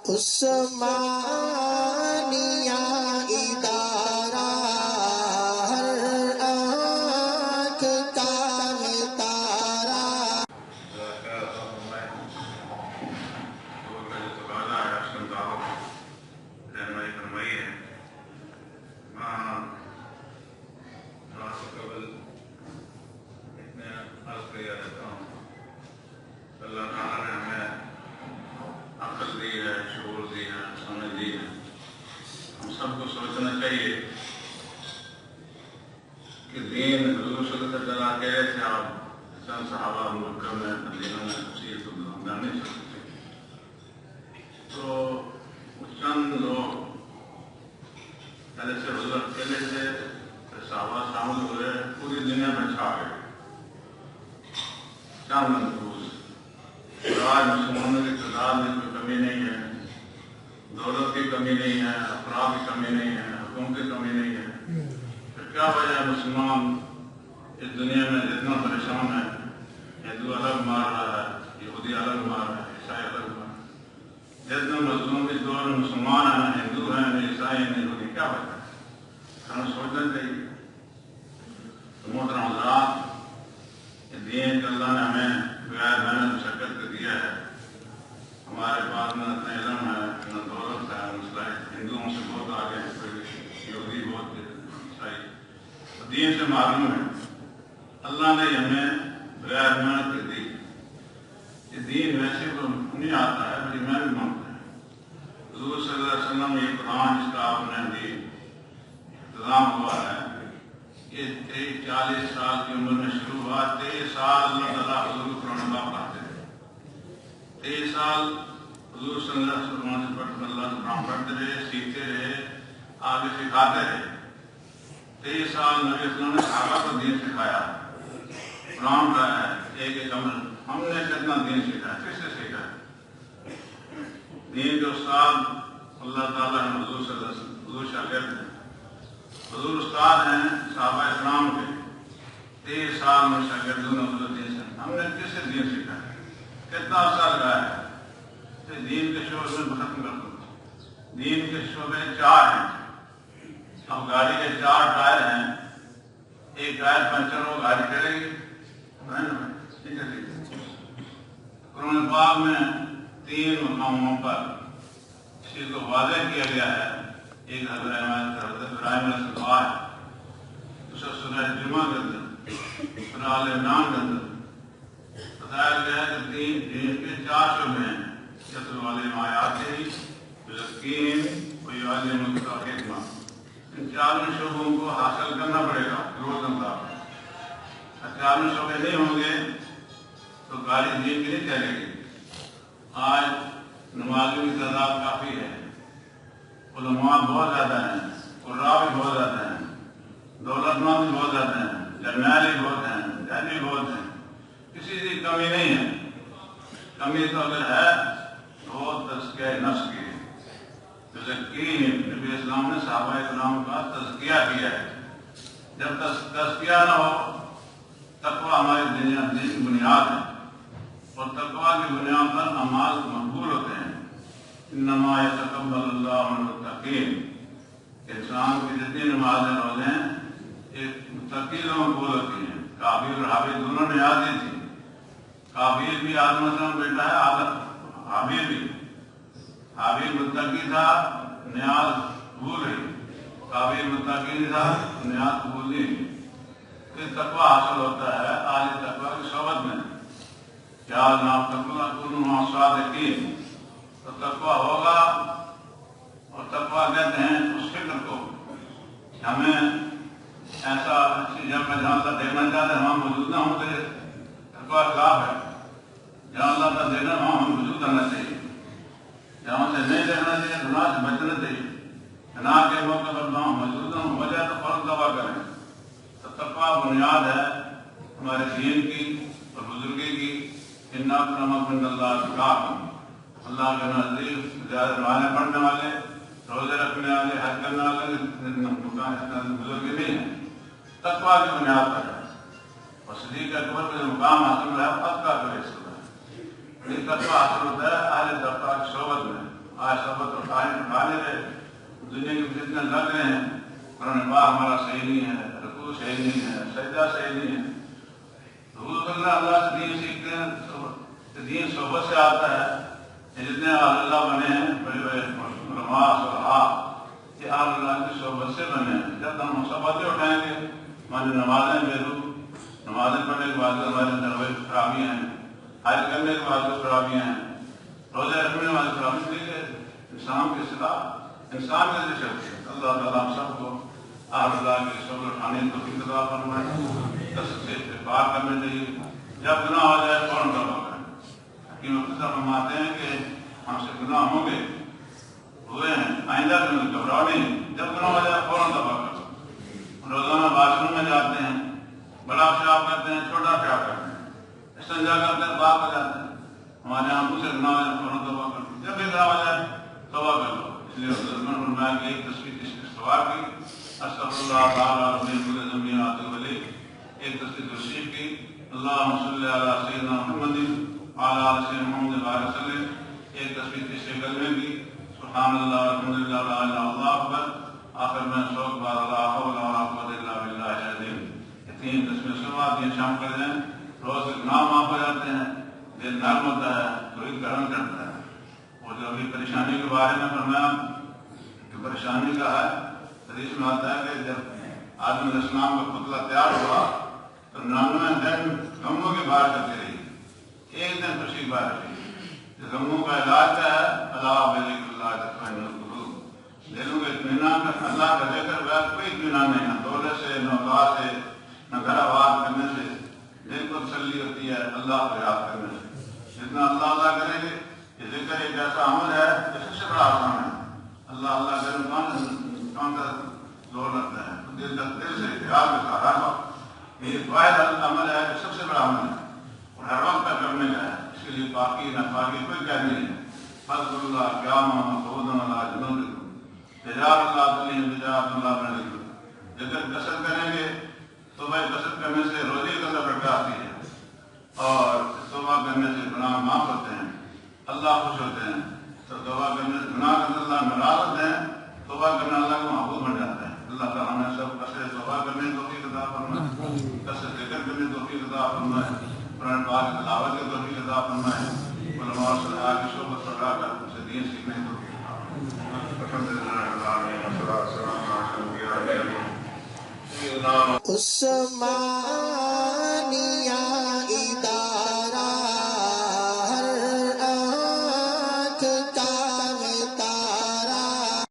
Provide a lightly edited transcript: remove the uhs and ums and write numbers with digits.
عثمانیہ ادارہ ہر آنکھ کا ہے تارا. اللہ تعالیٰ نے ہمیں عقل دی ہے، شعور دی ہے، سمجھ دی ہے. ہم سب کو سوچنا چاہیے کہ دین حضور صلی اللہ علیہ وسلم کے تھے آپ چند صحابہ مکہ میں مدینہ میں تفسیر کو نہیں سکتے تھے. تو چند لوگ پہلے سے حضور اکیلے تھے، صحابہ شامل ہوئے، پوری دنیا میں چھا گئے. چند منفوظ آج مسلمانوں کی تعداد میں کوئی کمی نہیں ہے، دولت کی کمی نہیں ہے، افراد کی کمی نہیں ہے، حکومت کی کمی نہیں ہے. پھر کیا وجہ ہے مسلمان اس دنیا میں جتنا پریشان ہے؟ ہندو الگ مار رہا ہے، یہودی الگ مار رہا ہے، عیسائی الگ مار رہا ہے. جتنا مظلوم اس دور میں مسلمان ہیں، ہندو ہیں، عیسائی ہیں، یہودی، کیا وجہ ہے؟ ہمیں سوچنا چاہیے. محترم حضرات، دین کہ اللہ نے ہمیں بغیر محنت مشقت کے دیا ہے. ہمارے پاس نہ اتنا علم ہے، نہ دولت ہے. مسئلہ ہندوؤں سے بہت آگے ہیں، یہودی بہت عیسائی. دین سے معلوم ہے اللہ نے ہمیں بغیر محنت کے دی. یہ دین ویسے تو نہیں آتا ہے، بڑی محنت مانگتا ہے. حضور صلی اللہ علیہ وسلم یہ قرآن جس کا آپ نے دی انتظام ہوا ہے، یہ 40 سال کی عمر میں شروع ہوا. 23 سال اللہ تعالیٰ حضور کو قرآن پاک پڑھتے تھے. 23 سال حضور صلی اللہ علیہ وسلم سے اللہ سے قرآن پڑھتے رہے، سیکھتے رہے، آگے سکھاتے رہے. 23 سال نبی اسلام نے صحابہ کو دین سکھایا، قرآن پڑھایا ہے، ایک ایک عمل. ہم نے کتنا دین سیکھا ہے؟ کس سے سیکھا ہے؟ دین کے استاد اللہ تعالیٰ نے حضور صلی اللہ علیہ وسلم، حضور شاگرد ہیں، حضور استاد ہیں صحابہ اکرام کے. 23 سال میں شاگردوں نے حضور دین سے ہم نے کس سے دین سیکھا ہے؟ کتنا عرصہ لگایا ہے؟ دین کے شعبے میں ختم کر دوں. دین کے شعبے 4 ہیں. اب گاڑی کے 4 ٹائر ہیں. ایک ٹائر پنچر ہو گاڑی چلے گی؟ نہیں چلے گی. قرآن پاک میں 3 مقاموں پر اس چیز کو واضح کیا گیا ہے. ایک حضرت ابراہیم علیہ السلام ہے، دوسرا سورہ جمعہ کے اندر، سورہ آل عمران کے اندر بتایا گیا ہے کہ دین کے 4 شعبے ہیں. یتلو علیہم آیاتہ یزکیہم ویعلمہم الحکمہ. ان 4 شعبوں کو حاصل کرنا پڑے گا روزانہ. 4 شعبے نہیں ہوں گے تو گاڑی دین کی نہیں چلے گی. آج نمازیوں کی تعداد کافی ہے، علماء بہت زیادہ ہیں، قراء بھی بہت زیادہ ہیں، دولت مند بھی بہت زیادہ ہیں، جرنیل بھی بہت ہیں، جج بھی بہت ہیں. کسی کی کمی نہیں ہے. کمی تو اگر ہے تو وہ تزکیہ نفس کی ہے. نبی اسلام نے صحابہ اکرام کا تزکیہ کیا ہے. جب تزکیہ نہ ہو، تقویٰ ہماری دین کی بنیاد ہے، اور تقویٰ کی بنیاد پر اعمال مقبول ہوتے ہیں. انما یتقبل اللہ من المتقین. انسان کی جتنی نمازیں روزے ہیں ایک متقی لوگوں قبول ہوتی ہیں. قابیل اور حابیل دونوں نے یاد دی تھی. قابیل بھی آدم علیہ السلام بیٹا ہے، حابیل بھی. حابیل متقی تھا، نیاز قبول ہوئی. قابیل متقی نہیں تھا، نیاز قبول نہیں ہوئی. پھر تقویٰ حاصل ہوتا ہے آج تقویٰ کی صحبت میں. کیا نام تقویٰ کن صادقین. تو تقویٰ ہوگا. اور تقویٰ کہتے ہیں اس فکر کو ہمیں ایسا جب میں جہاں اللہ دیکھنا چاہتے ہیں وہاں موجود نہ ہوں تو تقویٰ خلاف ہے. جہاں اللہ تعالیٰ دیکھنا وہاں ہمیں موجود رہنا چاہیے. جہاں سے نہیں دیکھنا چاہیے گناہ سے بچنا چاہیے. گناہ کے موقع پر وہاں موجود نہ ہو جائے تو فوراً توبہ کریں. تو تقویٰ بنیاد ہے ہمارے دین کی اور بزرگی کی. ان اکرمکم عند اللہ اتقاکم. اللہ کے نزدیک زیادہ نمازیں پڑھنے والے، روزے رکھنے والے، حج کرنے والے بزرگ نہیں ہیں. تقویٰ کی بنیاد پر ہے. اور صدیق اکبر کا جو مقام حاصل ہوا ہے اتقیٰ کا حاصل ہوا ہے. یہ تقویٰ حاصل ہوتا ہے اہل تقویٰ کی صحبت میں. آج صحبت اٹھانے رہے دنیا کے جتنے لگ رہے ہیں قرآن پاک ہمارا صحیح نہیں ہے، رکوع صحیح نہیں ہے، سجدہ صحیح نہیں ہے. حضور اللہ سے دین سیکھتے ہیں، دین صحبت سے آتا ہے. جتنے اہل اللہ بنے ہیں بڑے بڑے علماء صلحاء یہ اہل اللہ کی صحبت سے بنے ہیں. جب ہم صحبتیں اٹھائیں گے ہماری نمازیں بیرو نمازیں پڑھنے کے بعد ہمارے درویش خرابیاں ہیں، حج کرنے کے بعد خرابیاں ہیں، روزے رکھنے والے خرابی دیکھے انسان کے خلاف انسان کے ذریعے چلتے ہیں. اللہ تعالیٰ ہم سب کو اہل اللہ کی صحبت اٹھانے کو توفیق عطا فرمائے. کثرت سے استغفار کرنے چاہیے، جب گناہ ہو جائے فوراً توبہ کریں. حکیم مختصر فرماتے ہیں کہ ہم سے گناہ ہوں گے ہوئے ہیں آئندہ گھبراؤ نہیں، جب گناہ ہو جائے فوراً توبہ کرو. روزانہ واش روم میں جاتے ہیں، بڑا پیشاب کرتے ہیں، چھوٹا پیشاب کرتے ہیں، استنجا کرتے ہیں، پاک ہو جاتے ہیں. ہمارے آنکھوں سے گناہ ہو جائے فوراً توبہ کرو، جب بھی گناہ ہو جائے توبہ کر لو. اس لیے حضرت نے فرمایا کہ ایک تصویر اس کی سوار کی استغفر اللہ تعالیٰ ربی کل ذنب واتوب الیہ، ایک تصویر تشریف کی اللہم صلی علی سیدنا محمد وعلی آل سیدنا محمد وبارک وسلم، ایک تصویر تیسرے کلمے کی سبحان اللہ الحمدللہ لا الہ الا اللہ اکبر، آخر میں 100 بار لا حول ولا قوت الا باللہ العظیم. یہ 3 تصویر صبح 3 شام کر دیں، روز کے گناہ معاف ہو جاتے ہیں، دل نرم ہوتا ہے، دل گرم کرتا ہے. اور جو ابھی پریشانی کے بارے میں فرمایا کہ پریشانی کا ہے، حدیث میں آتا ہے کہ جب آدم علیہ السلام کا پتلا تیار ہوا تو 99 دن غموں کی بار کرتی رہی، ایک دن خوشی کی بار رہی. غموں کا علاج کیا ہے؟ اللہ بذکر اللہ تطمئن القلوب. دلوں کا اطمینان کا اللہ کا ذکر بغیر کوئی اطمینان نہیں، نہ دولت سے، نہ اولاد سے، نہ گھر آباد کرنے سے. دل کو تسلی ہوتی ہے اللہ کو یاد کرنے سے. جتنا اللہ اللہ کریں گے، یہ ذکر ایک ایسا عمل ہے جو سب سے بڑا آسان ہے. اللہ اللہ کریں کون کا زور لگتا ہے، دل سے خیال کے ساتھ ہر وقت. یہ واحد عمل ہے جو سب سے بڑا عمل ہے اور ہر وقت کا کرنے کا ہے. اس کے لیے پاکی نہ پاکی کوئی کہہ نہیں ہے. فضل اللہ قیامہ مقعود اللہ جنوب تجار اللہ تعلیم تجارت اللہ بن ذکر کثرت کریں گے. صبح کثرت کرنے سے روزے کے اندر برکت آتی ہے اور توبہ کرنے سے گناہ معاف ہوتے ہیں، اللہ خوش ہوتے ہیں. تو توبہ کرنے سے گناہ کرنے اللہ ناراض ہوتے ہیں، توبہ کرنا اللہ کو محبوب بن جاتا ہے. اللہ تعالیٰ ہمیں سب کثرت توبہ کرنے کی توفیق عطا فرمائے، کثرت ذکر کرنے کی توفیق عطا فرمائے، قرآن پاک کی تلاوت کی توفیق عطا فرمائے، علماء اور صالحین کی صحبت میں رہ کر ان سے دین سیکھنے کی توفیق عطا فرمائے. الحمدللہ رب العالمین والصلاۃ والسلام علی اشرف الانبیاء والمرسلین. عثمان